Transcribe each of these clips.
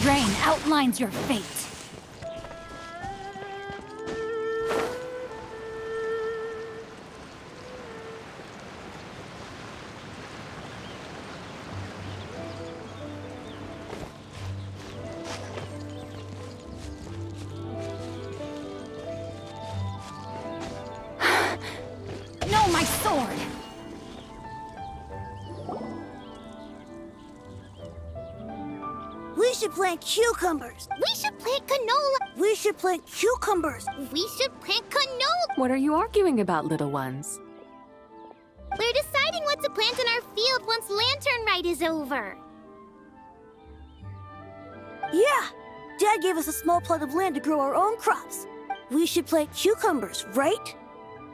grain outlines your fate. No, my sword! We should plant cucumbers. We should plant canola. We should plant cucumbers. We should plant canola. What are you arguing about, little ones? We're deciding what to plant in our field once Lantern Rite is over. Yeah, Dad gave us a small plot of land to grow our own crops. We should plant cucumbers, right?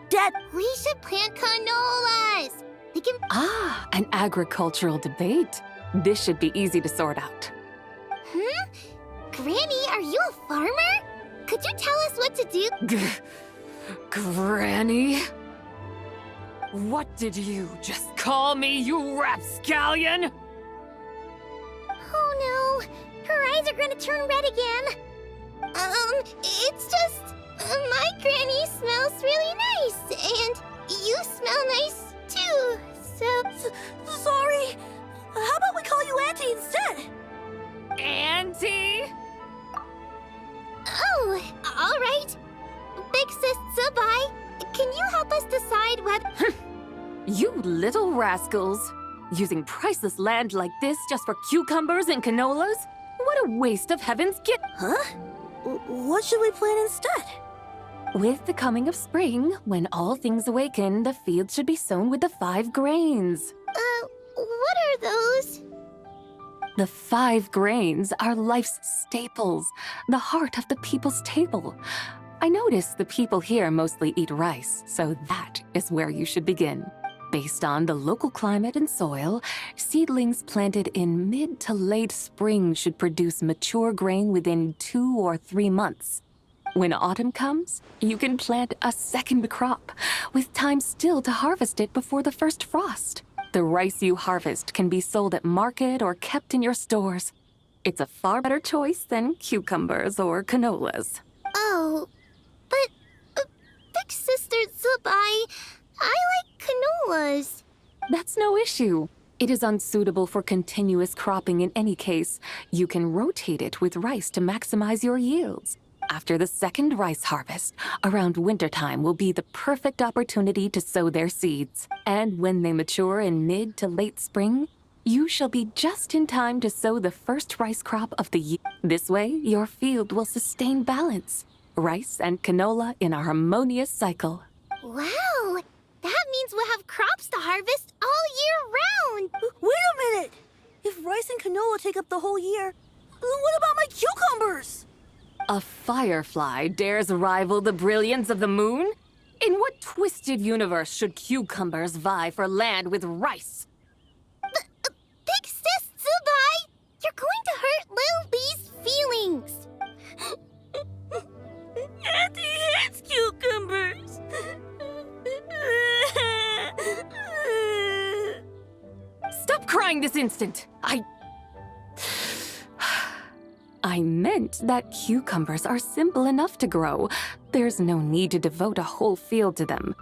Dad, We should plant canolas. We can... Ah, an agricultural debate. This should be easy to sort out. Granny, are you a farmer? Could you tell us what to do? Granny? What did you just call me, you rapscallion? Oh no, her eyes are gonna turn red again. It's just... my granny smells really nice, and you smell nice too, so... sorry. How about we call you Auntie instead? Auntie? Oh, all right. Big Sis Zubai, can you help us decide whether... You little rascals! Using priceless land like this just for cucumbers and canolas? What a waste of heaven's gift! Huh? What should we plant instead? With the coming of spring, when all things awaken, the field should be sown with the 5 grains. What are those? The 5 grains are life's staples, the heart of the people's table. I notice the people here mostly eat rice, so that is where you should begin. Based on the local climate and soil, seedlings planted in mid to late spring should produce mature grain within 2 or 3 months. When autumn comes, you can plant a second crop, with time still to harvest it before the first frost. The rice you harvest can be sold at market or kept in your stores. It's a far better choice than cucumbers or canolas. Oh, but... Big Sister Zubai, I like canolas. That's no issue. It is unsuitable for continuous cropping in any case. You can rotate it with rice to maximize your yields. After the second rice harvest, around wintertime will be the perfect opportunity to sow their seeds. And when they mature in mid to late spring, you shall be just in time to sow the first rice crop of the year. This way, your field will sustain balance. Rice and canola in a harmonious cycle. Wow, that means we'll have crops to harvest all year round. Wait a minute! If rice and canola take up the whole year, what about my cucumbers? A firefly dares rival the brilliance of the moon? In what twisted universe should cucumbers vie for land with rice? Big Sis Zubai, you're going to hurt Lil Lee's feelings. Auntie hates cucumbers. Stop crying this instant! I meant that cucumbers are simple enough to grow. There's no need to devote a whole field to them.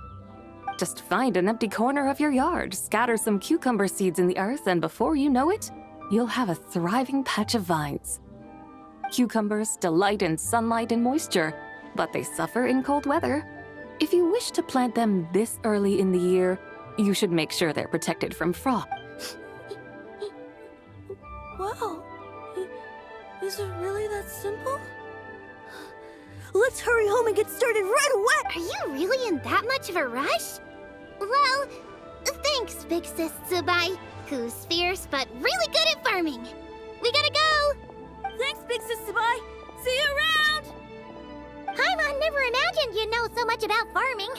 Just find an empty corner of your yard, scatter some cucumber seeds in the earth, and before you know it, you'll have a thriving patch of vines. Cucumbers delight in sunlight and moisture, but they suffer in cold weather. If you wish to plant them this early in the year, you should make sure they're protected from frost. Wow. Is it really that simple? Let's hurry home and get started right away! Are you really in that much of a rush? Well, thanks, Big Sis Zubai, who's fierce but really good at farming. We gotta go! Thanks, Big Sis Zubai. See you around! Paimon never imagined you'd know so much about farming.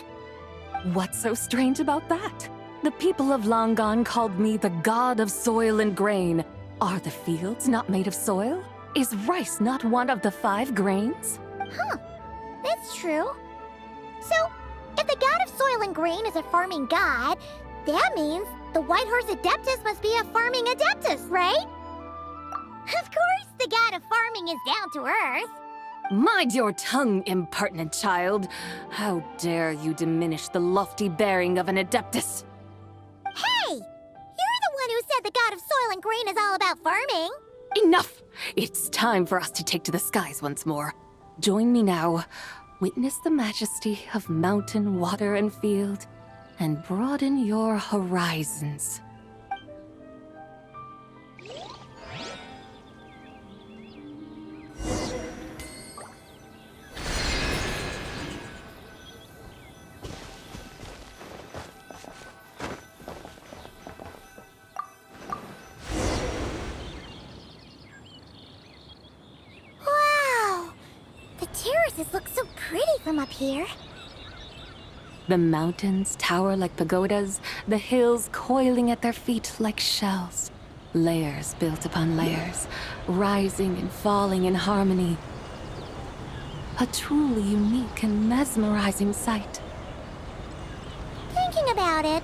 What's so strange about that? The people of Long Gone called me the god of soil and grain. Are the fields not made of soil? Is rice not one of the 5 grains? Huh, that's true. So, if the god of soil and grain is a farming god, that means the White Horse Adeptus must be a farming adeptus, right? Of course, the god of farming is down to earth. Mind your tongue, impertinent child. How dare you diminish the lofty bearing of an adeptus? Hey! You're the one who said the god of soil and grain is all about farming. Enough! It's time for us to take to the skies once more. Join me now. Witness the majesty of mountain, water, and field, and broaden your horizons. Wow! The terraces look so pretty from up here. The mountains tower like pagodas, the hills coiling at their feet like shells. Layers built upon layers, rising and falling in harmony. A truly unique and mesmerizing sight. Thinking about it,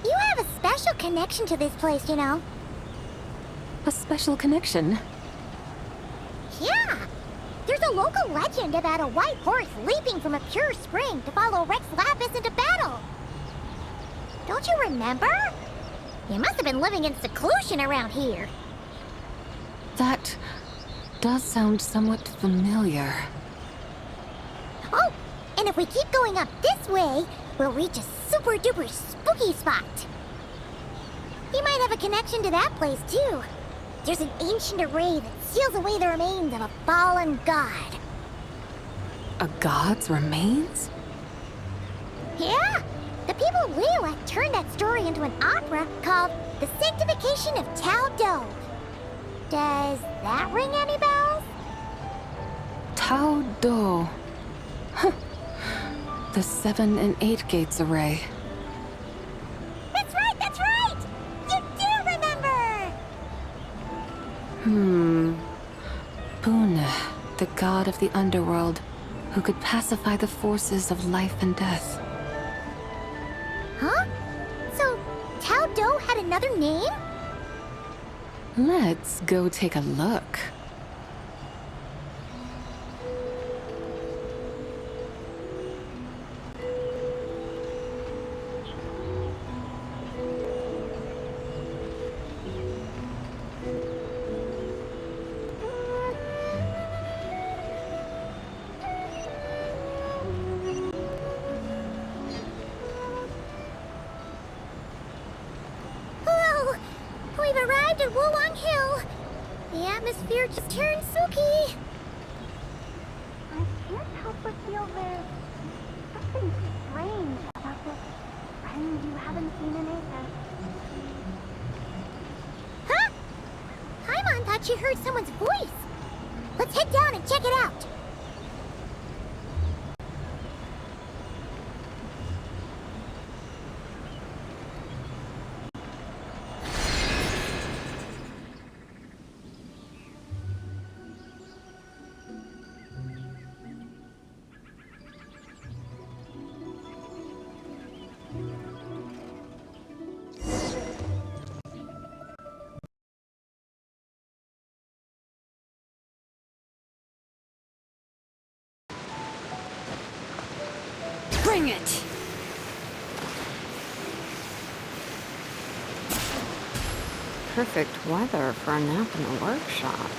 you have a special connection to this place, you know. A special connection. Yeah! There's a local legend about a white horse leaping from a pure spring to follow Rex Lapis into battle. Don't you remember? You must have been living in seclusion around here. That does sound somewhat familiar. Oh, and if we keep going up this way, we'll reach a super duper spooky spot. You might have a connection to that place too. There's an ancient array that seals away the remains of a fallen god. A god's remains? Yeah? The people of Liyue turned that story into an opera called The Sanctification of Tao Do. Does that ring any bells? Tao Do. Huh. The 7 and 8 gates array. That's right, that's right! You do remember! Boone, the god of the underworld, who could pacify the forces of life and death. Huh? So, Tao Do had another name? Let's go take a look. Hello! We've arrived at Wulong Hill. The atmosphere just turned spooky. I can't help but feel there's something strange about this friend you haven't seen in ages. Huh? Paimon thought she heard someone's voice. Let's head down and check it out. Bring it! Perfect weather for a nap in the workshop.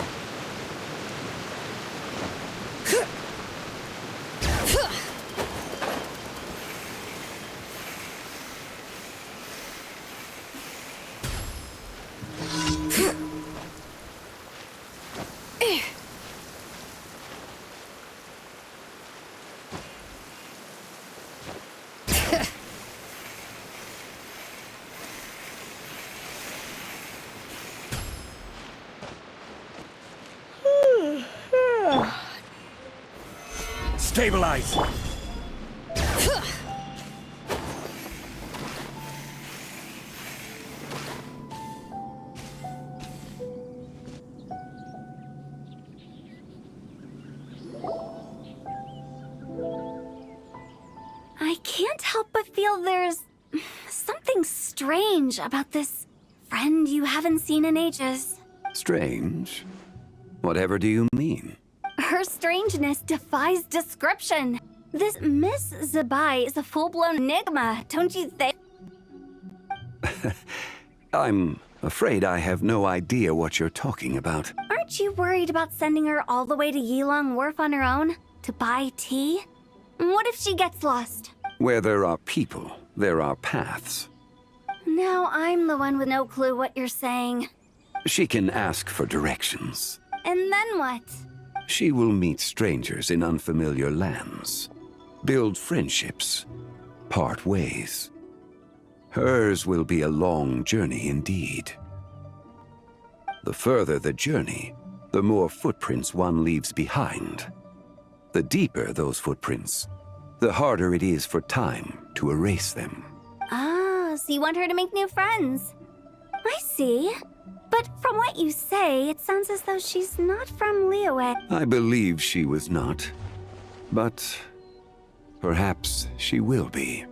Stabilize! I can't help but feel there's something strange about this friend you haven't seen in ages. Strange? Whatever do you mean? Her strangeness defies description. This Miss Zabai is a full-blown enigma, don't you think? I'm afraid I have no idea what you're talking about. Aren't you worried about sending her all the way to Yilong Wharf on her own to buy tea? What if she gets lost? Where there are people, there are paths. Now I'm the one with no clue what you're saying. She can ask for directions. And then what? She will meet strangers in unfamiliar lands, build friendships, part ways. Hers will be a long journey indeed. The further the journey, the more footprints one leaves behind. The deeper those footprints, the harder it is for time to erase them. Ah, so you want her to make new friends. I see. But from what you say, it sounds as though she's not from Liyue. I believe she was not, but perhaps she will be.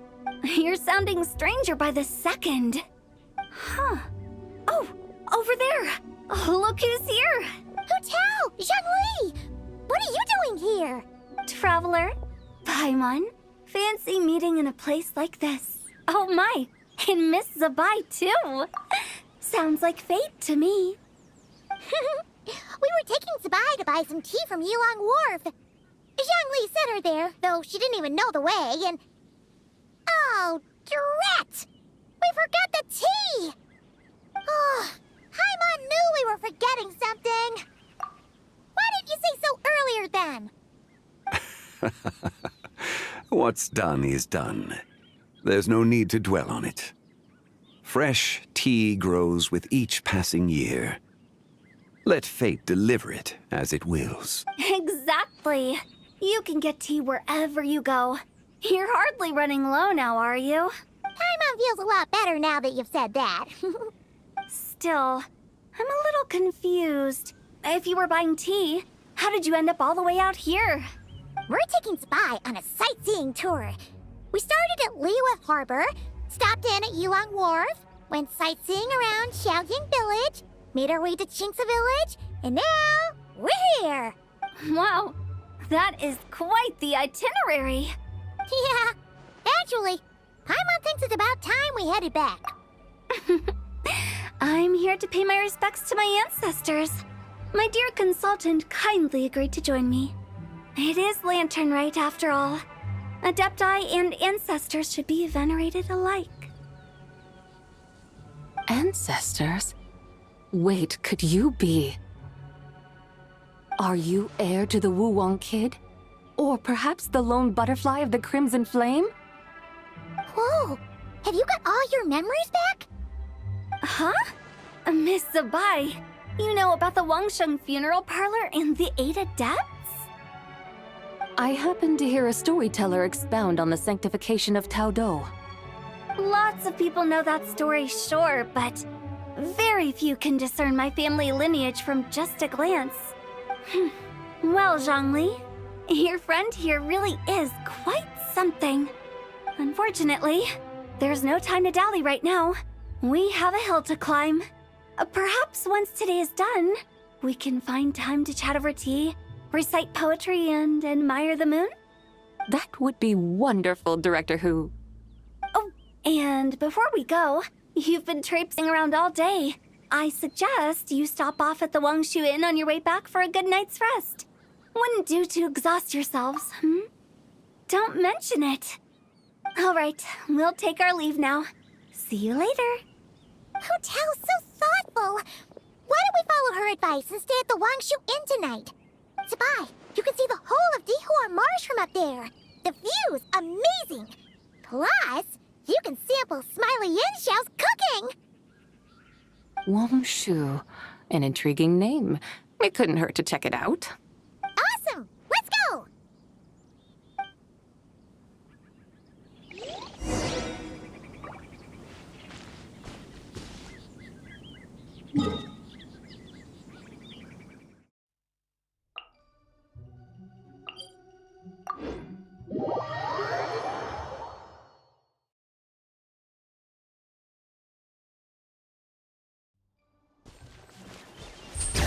You're sounding stranger by the second. Huh. Oh, over there. Oh, look who's here. Hu Tao! Zhongli! What are you doing here? Traveler, Paimon, fancy meeting in a place like this. Oh my, and Miss Zabai too. Sounds like fate to me. We were taking Zabai to buy some tea from Yilong Wharf. Zhongli sent her there, though she didn't even know the way, and... Oh, drat! We forgot the tea! Oh, Paimon knew we were forgetting something. Why didn't you say so earlier then? What's done is done. There's no need to dwell on it. Fresh tea grows with each passing year. Let fate deliver it as it wills. Exactly. You can get tea wherever you go. You're hardly running low now, are you? Paimon feels a lot better now that you've said that. Still, I'm a little confused. If you were buying tea, how did you end up all the way out here? We're taking Spy on a sightseeing tour. We started at Liyue Harbor, stopped in at Yilong Wharf, went sightseeing around Xiaoying Village, made our way to Qingce Village, and now we're here. Wow, that is quite the itinerary. Yeah, actually, Paimon thinks it's about time we headed back. I'm here to pay my respects to my ancestors. My dear consultant kindly agreed to join me. It is Lantern Rite, after all. Adepti and ancestors should be venerated alike. Ancestors? Wait, could you be? Are you heir to the Wuwang kid? Or perhaps the lone butterfly of the Crimson Flame? Whoa, have you got all your memories back? Huh? Miss Zabai, you know about the Wangsheng funeral parlor and the 8 adepts? I happened to hear a storyteller expound on the sanctification of Taodo. Lots of people know that story, sure, but very few can discern my family lineage from just a glance. Well, Zhongli, your friend here really is quite something. Unfortunately, there's no time to dally right now. We have a hill to climb. Perhaps once today is done, we can find time to chat over tea, recite poetry, and admire the moon? That would be wonderful, Director Hu. Oh, and before we go, you've been traipsing around all day. I suggest you stop off at the Wangshu Inn on your way back for a good night's rest. Wouldn't do to exhaust yourselves, Don't mention it. All right, we'll take our leave now. See you later. Hotel's so thoughtful. Why don't we follow her advice and stay at the Wangshu Inn tonight? Zabai, you can see the whole of Dihua Marsh from up there. The view's amazing. Plus, you can sample Smiley Yinshao's cooking. Wangshu, an intriguing name. It couldn't hurt to check it out. Awesome! Let's go!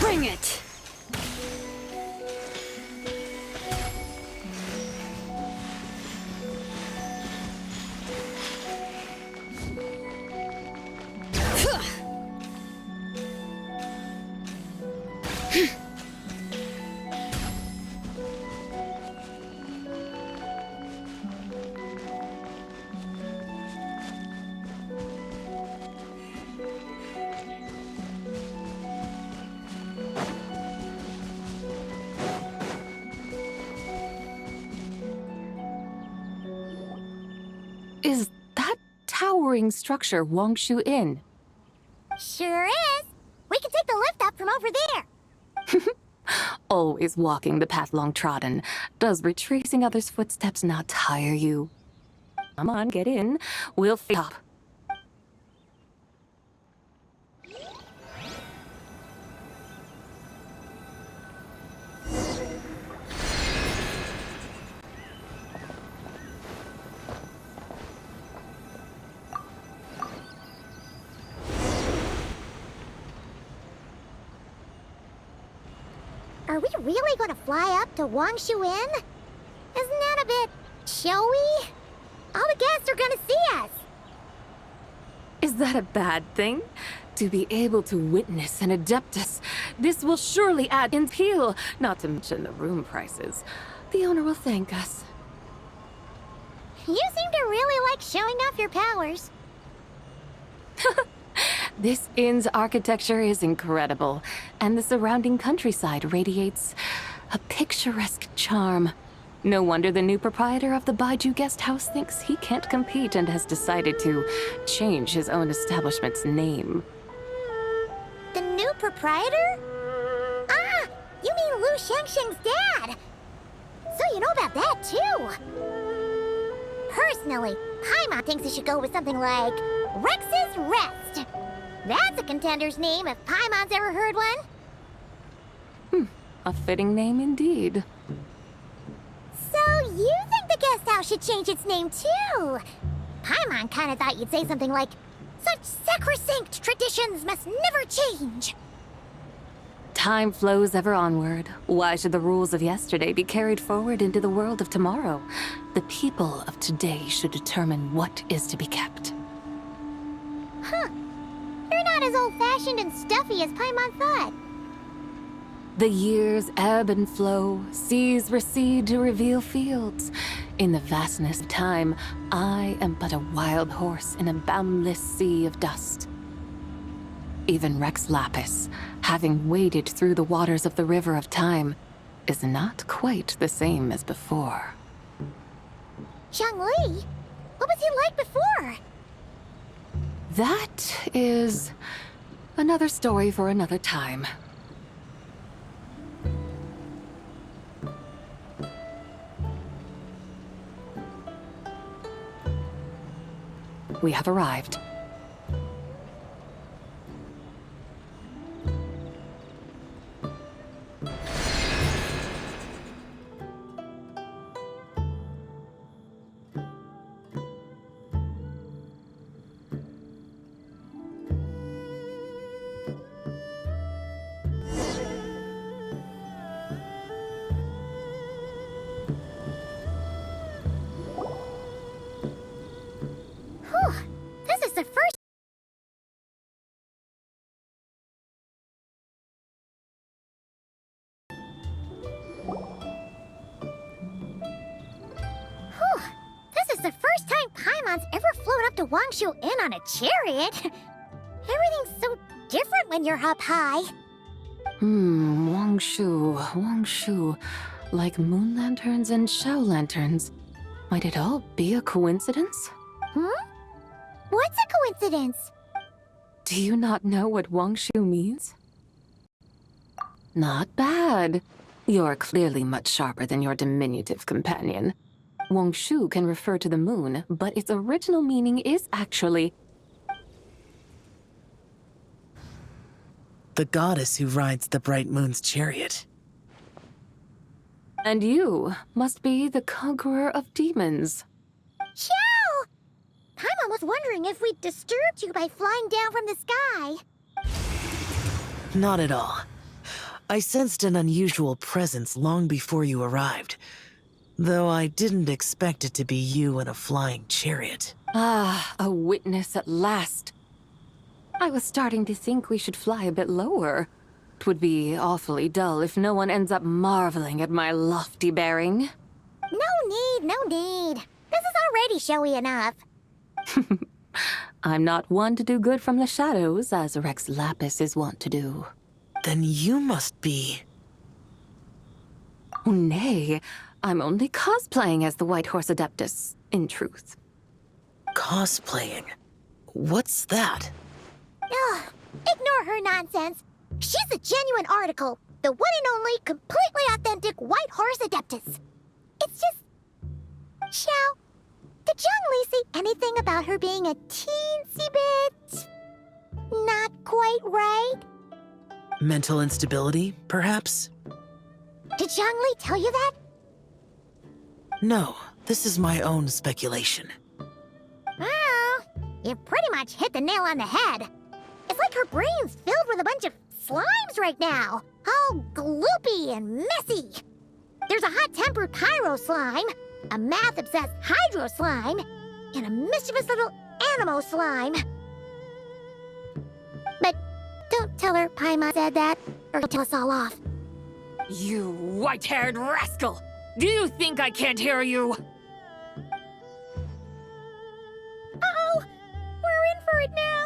Bring it! Is that towering structure Wangshu Inn? Sure is. We can take the lift up from over there. Always walking the path long trodden. Does retracing others' footsteps not tire you? Come on, get in. We'll stop. Are we really going to fly up to Wangshu Inn? Isn't that a bit showy? All the guests are going to see us. Is that a bad thing? To be able to witness an Adeptus, this will surely add in appeal, not to mention the room prices. The owner will thank us. You seem to really like showing off your powers. This inn's architecture is incredible, and the surrounding countryside radiates a picturesque charm. No wonder the new proprietor of the Baiju guest house thinks he can't compete and has decided to change his own establishment's name. The new proprietor? Ah, you mean Lu Shengsheng's dad. So you know about that, too. Personally, Paimon thinks it should go with something like Rex's Rest. That's a contender's name if Paimon's ever heard one. A fitting name indeed. So you think the guest house should change its name, too? Paimon kinda thought you'd say something like, such sacrosanct traditions must never change. Time flows ever onward. Why should the rules of yesterday be carried forward into the world of tomorrow? The people of today should determine what is to be kept. Huh. You're not as old-fashioned and stuffy as Paimon thought. The years ebb and flow, seas recede to reveal fields. In the vastness of time, I am but a wild horse in a boundless sea of dust. Even Rex Lapis, having waded through the waters of the river of time, is not quite the same as before. Zhongli? What was he like before? That is another story for another time. We have arrived. Whew. This is the first... Whew. This is the first time Paimon's ever flown up to Wangshu Inn on a chariot. Everything's so different when you're up high. Wangshu. Like moon lanterns and shao lanterns. Might it all be a coincidence? What's a coincidence? Do you not know what Wangshu means? Not bad. You're clearly much sharper than your diminutive companion. Wangshu can refer to the moon, but its original meaning is actually... the goddess who rides the bright moon's chariot. And you must be the conqueror of demons. Chow! Paimon was wondering if we'd disturbed you by flying down from the sky. Not at all. I sensed an unusual presence long before you arrived, though I didn't expect it to be you in a flying chariot. Ah, a witness at last. I was starting to think we should fly a bit lower. Twould be awfully dull if no one ends up marveling at my lofty bearing. No need. This is already showy enough. I'm not one to do good from the shadows, as Rex Lapis is wont to do. Then you must be... Oh, nay. I'm only cosplaying as the White Horse Adeptus, in truth. cosplaying. What's that? Ugh, ignore her nonsense. She's a genuine article. The one and only, completely authentic White Horse Adeptus. It's just... Xiao, did Zhongli say anything about her being a teensy bit... not quite right? Mental instability, perhaps? Did Zhongli tell you that? No, this is my own speculation. Well, you pretty much hit the nail on the head. It's like her brain's filled with a bunch of slimes right now. All gloopy and messy. There's a hot-tempered pyro slime, a math-obsessed hydro slime, and a mischievous little animo slime. But don't tell her Paimon said that, or she'll tell us all off. You white-haired rascal! Do you think I can't hear you? Uh-oh! We're in for it now!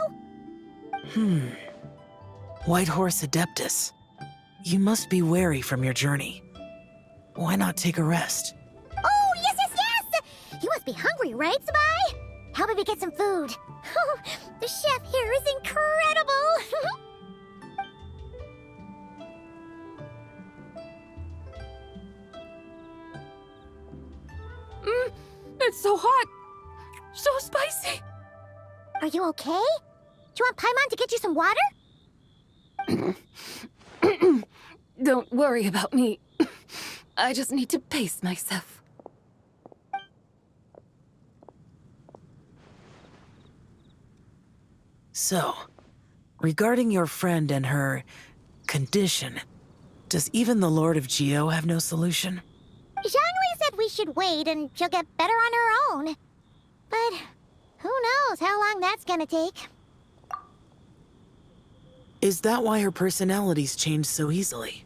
White Horse Adeptus. You must be weary from your journey. Why not take a rest? Oh, yes! You must be hungry, right, Sabai? How about we get some food? Oh, the chef here is incredible! It's so hot! So spicy! Are you okay? Do you want Paimon to get you some water? Don't worry about me. I just need to pace myself. So, regarding your friend and her condition, does even the Lord of Geo have no solution? Zhongli said we should wait and she'll get better on her own. But who knows how long that's gonna take. Is that why her personalities change so easily?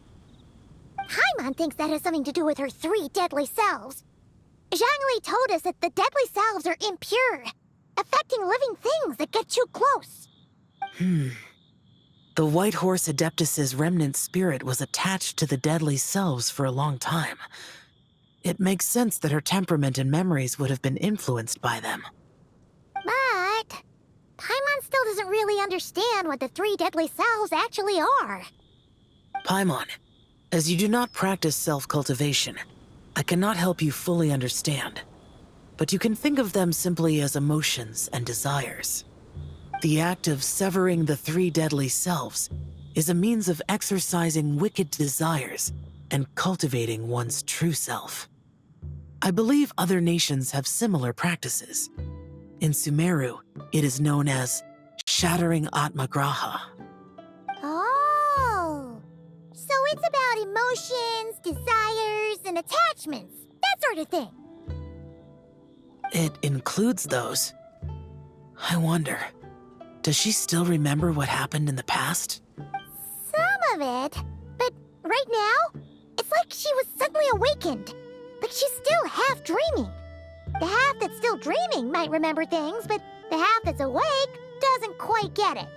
Paimon thinks that has something to do with her 3 deadly selves. Zhongli told us that the deadly selves are impure, affecting living things that get too close. The White Horse Adeptus's remnant spirit was attached to the deadly selves for a long time. It makes sense that her temperament and memories would have been influenced by them. But Paimon still doesn't really understand what the 3 deadly selves actually are. Paimon, as you do not practice self-cultivation, I cannot help you fully understand. But you can think of them simply as emotions and desires. The act of severing the 3 deadly selves is a means of exercising wicked desires and cultivating one's true self. I believe other nations have similar practices. In Sumeru, it is known as shattering Atmagraha. Oh, so it's about emotions, desires, and attachments, that sort of thing. It includes those. I wonder, does she still remember what happened in the past? Some of it, but right now, it's like she was suddenly awakened. Like she's still half dreaming. The half that's still dreaming might remember things, but the half that's awake doesn't quite get it.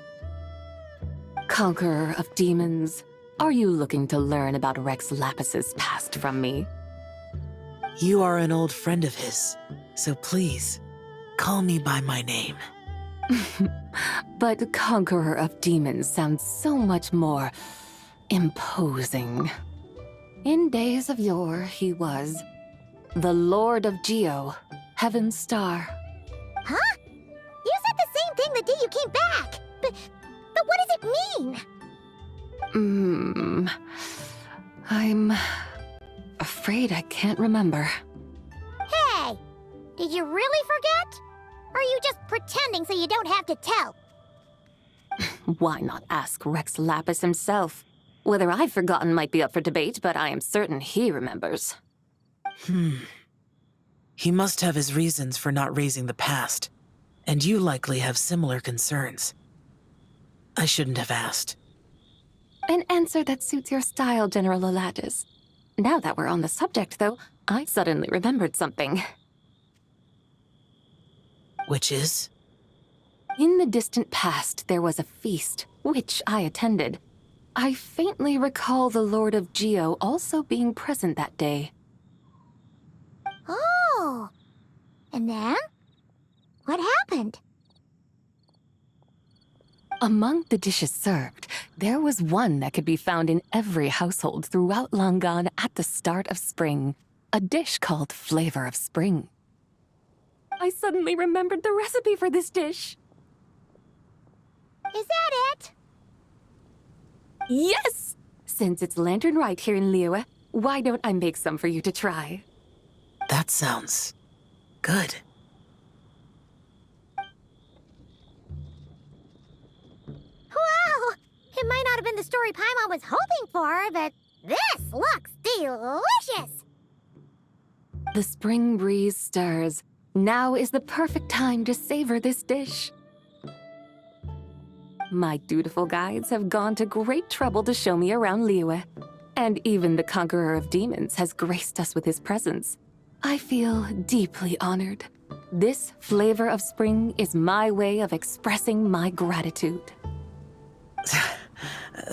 Conqueror of demons, are you looking to learn about Rex Lapis's past from me? You are an old friend of his, so please, call me by my name. But Conqueror of Demons sounds so much more imposing. In days of yore, he was the Lord of Geo, Heaven's Star. Huh? You said the same thing the day you came back. But what does it mean? I'm afraid I can't remember. Hey, did you really forget? Or are you just pretending so you don't have to tell? Why not ask Rex Lapis himself? Whether I've forgotten might be up for debate, but I am certain he remembers. He must have his reasons for not raising the past, and you likely have similar concerns. I shouldn't have asked. An answer that suits your style, General Elatis. Now that we're on the subject, though, I suddenly remembered something. Which is? In the distant past, there was a feast, which I attended. I faintly recall the Lord of Geo also being present that day. Oh. And then? What happened? Among the dishes served, there was one that could be found in every household throughout Langan at the start of spring. A dish called Flavor of Spring. I suddenly remembered the recipe for this dish. Is that it? Yes! Since it's Lantern Rite here in Liyue, why don't I make some for you to try? That sounds good. Wow! It might not have been the story Paimon was hoping for, but this looks delicious! The spring breeze stirs. Now is the perfect time to savor this dish. My dutiful guides have gone to great trouble to show me around Liyue, and even the Conqueror of Demons has graced us with his presence. I feel deeply honored. This Flavor of Spring is my way of expressing my gratitude.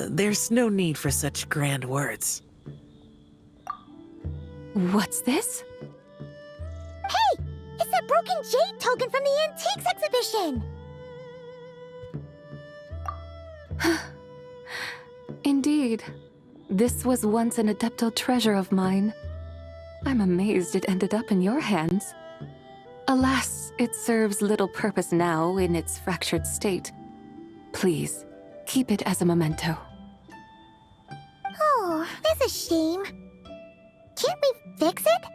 There's no need for such grand words. What's this? Hey! It's that broken jade token from the Antiques exhibition! Indeed. This was once an Adepto treasure of mine. I'm amazed it ended up in your hands. Alas, it serves little purpose now in its fractured state. Please, keep it as a memento. Oh, that's a shame. Can't we fix it?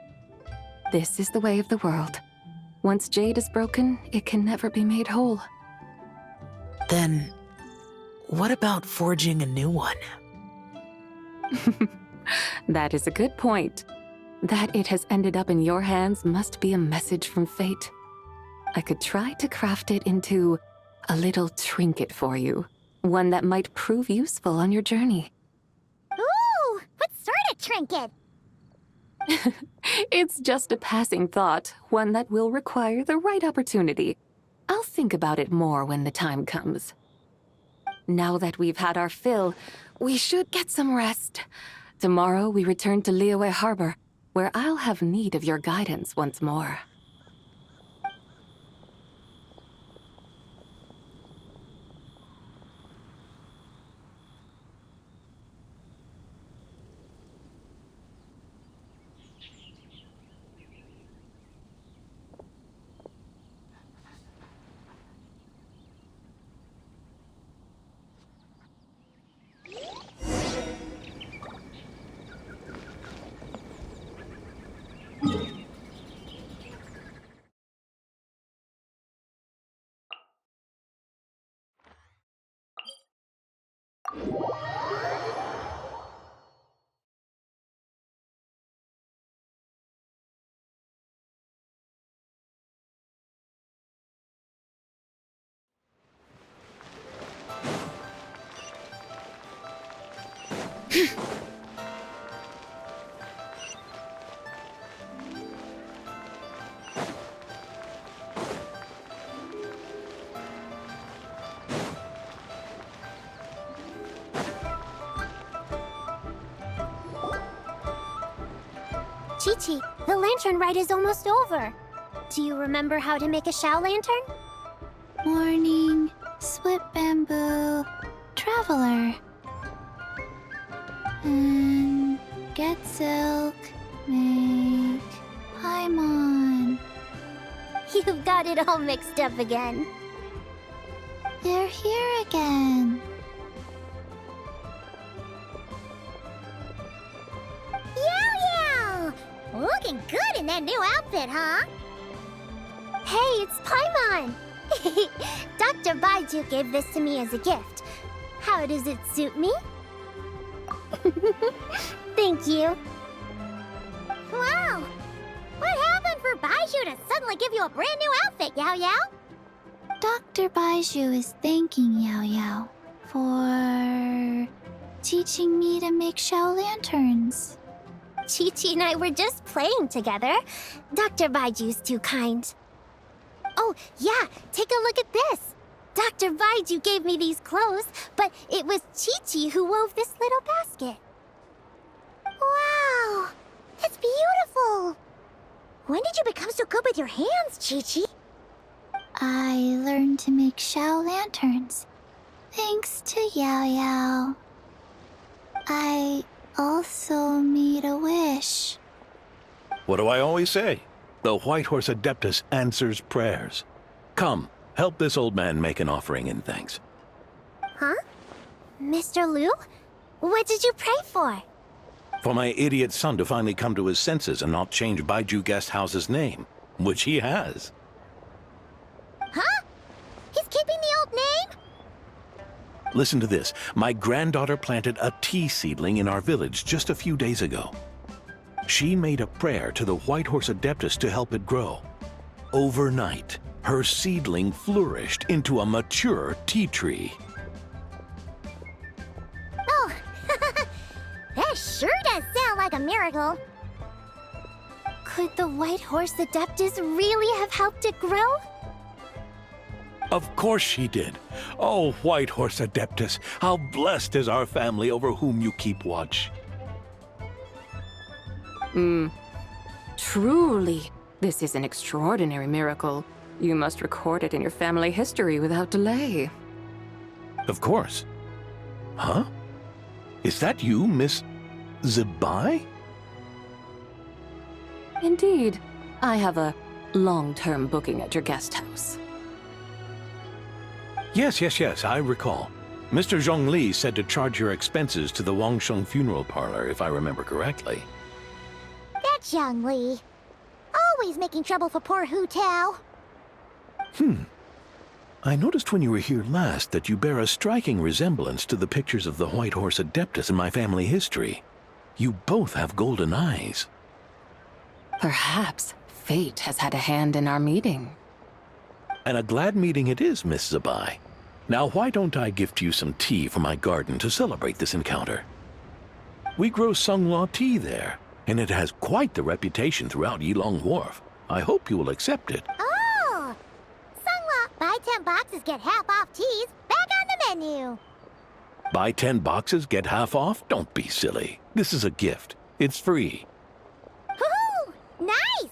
This is the way of the world. Once jade is broken, it can never be made whole. Then, what about forging a new one? That is a good point. That it has ended up in your hands must be a message from fate. I could try to craft it into a little trinket for you. One that might prove useful on your journey. Ooh, what sort of trinket? It's just a passing thought, one that will require the right opportunity. I'll think about it more when the time comes. Now that we've had our fill, we should get some rest. Tomorrow we return to Liyue Harbor, where I'll have need of your guidance once more. Chi-Chi, the lantern rite is almost over. Do you remember how to make a Shao lantern? Morning, split bamboo, traveler. And get silk, make Paimon. You've got it all mixed up again. They're here again. Yow! Looking good in that new outfit, huh? Hey, it's Paimon! Dr. Baiju gave this to me as a gift. How does it suit me? Thank you. Wow! What happened for Baiju to suddenly give you a brand new outfit, Yao Yao? Dr. Baiju is thanking Yao Yao. For teaching me to make shell lanterns. Chi-Chi and I were just playing together. Dr. Baiju's too kind. Oh, yeah, take a look at this. Dr. Baiju gave me these clothes, but it was Chi-Chi who wove this little basket. Wow, that's beautiful. When did you become so good with your hands, Chi-Chi? I learned to make shell lanterns, thanks to Yao Yao. I also made a wish. What do I always say? The White Horse Adeptus answers prayers. Come, help this old man make an offering in thanks. Huh? Mr. Liu? What did you pray for? For my idiot son to finally come to his senses and not change Baiju Guest House's name, which he has. Huh? He's keeping the old name? Listen to this. My granddaughter planted a tea seedling in our village just a few days ago. She made a prayer to the White Horse Adeptus to help it grow. Overnight, her seedling flourished into a mature tea tree. Oh, that sure does sound like a miracle. Could the White Horse Adeptus really have helped it grow? Of course she did. Oh, White Horse Adeptus, how blessed is our family over whom you keep watch. Truly, this is an extraordinary miracle. You must record it in your family history without delay. Of course. Huh? Is that you, Miss Zibai? Indeed, I have a long-term booking at your guest house. Yes, I recall. Mr. Zhongli said to charge your expenses to the Wangsheng funeral parlor, if I remember correctly. That's Young Li. Always making trouble for poor Hu Tao. I noticed when you were here last that you bear a striking resemblance to the pictures of the White Horse Adeptus in my family history. You both have golden eyes. Perhaps fate has had a hand in our meeting. And a glad meeting it is, Miss Zibai. Now why don't I gift you some tea from my garden to celebrate this encounter? We grow Sunglaw tea there, and it has quite the reputation throughout Yilong Wharf. I hope you will accept it. Oh! Sunglaw, buy 10 boxes, get half off teas. Back on the menu. Buy 10 boxes, get half off? Don't be silly. This is a gift. It's free. Woohoo! Nice!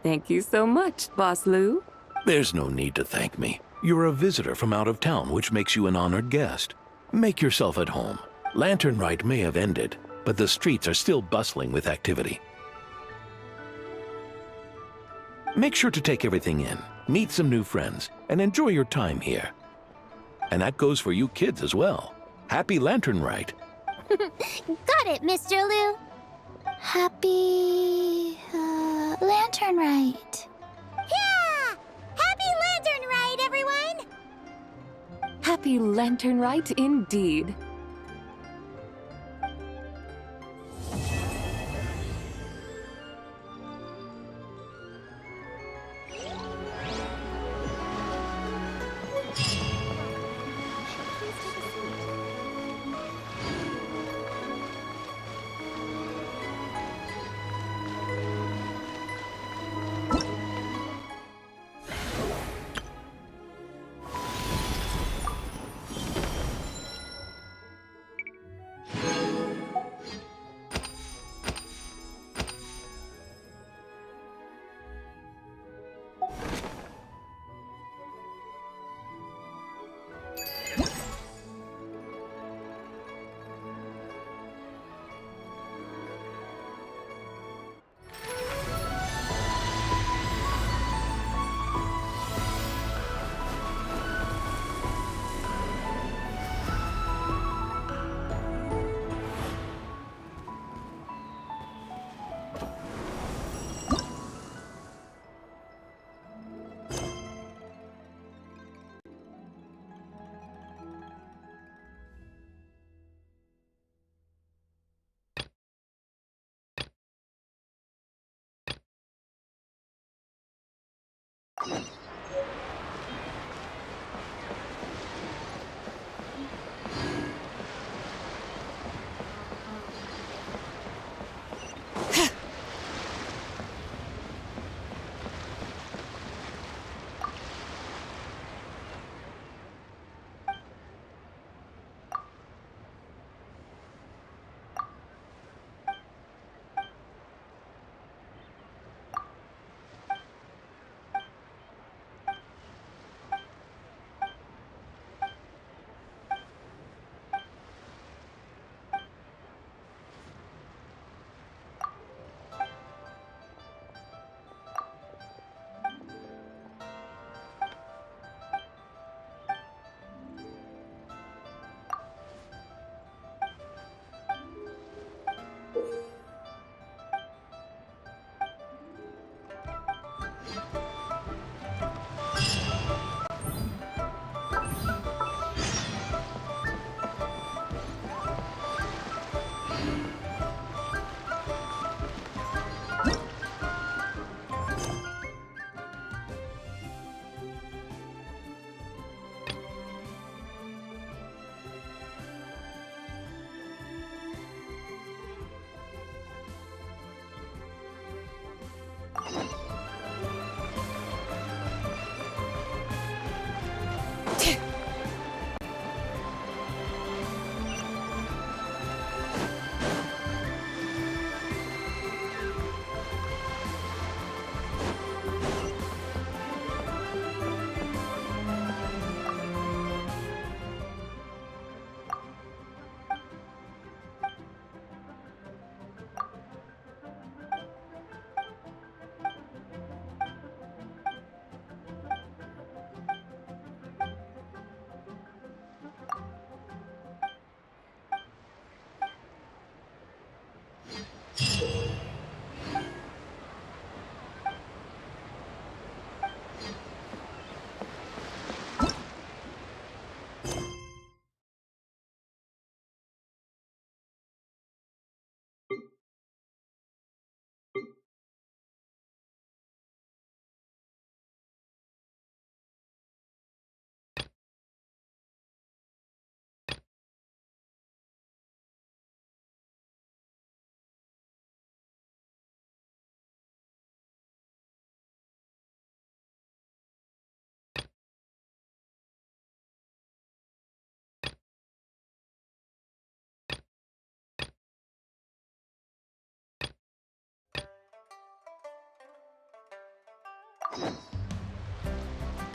Thank you so much, Boss Lu. There's no need to thank me. You're a visitor from out of town, which makes you an honored guest. Make yourself at home. Lantern Rite may have ended, but the streets are still bustling with activity. Make sure to take everything in, meet some new friends, and enjoy your time here. And that goes for you kids as well. Happy Lantern Rite. Got it, Mr. Liu. Happy... Lantern Rite. Yeah! Happy Lantern Rite, everyone! Happy Lantern Rite indeed.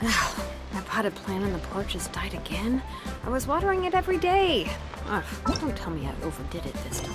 That potted plant on the porch has died again. I was watering it every day. Ugh, don't tell me I overdid it this time.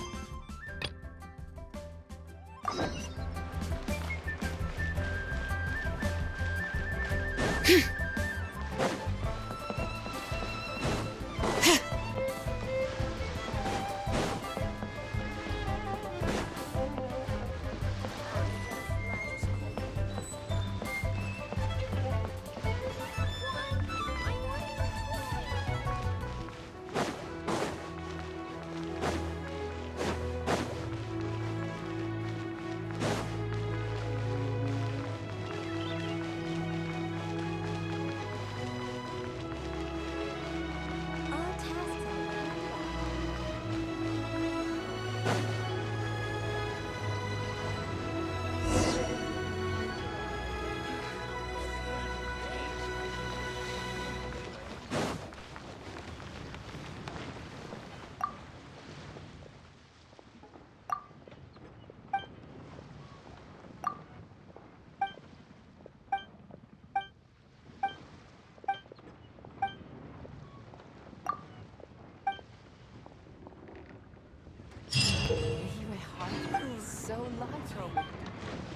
So light.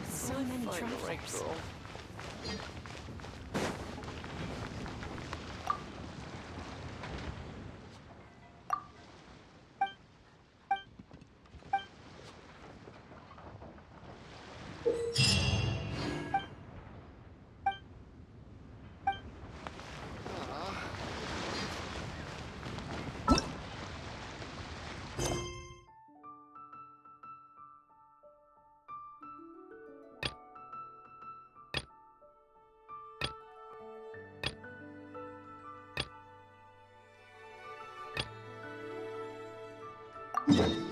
So many travelers. Huh?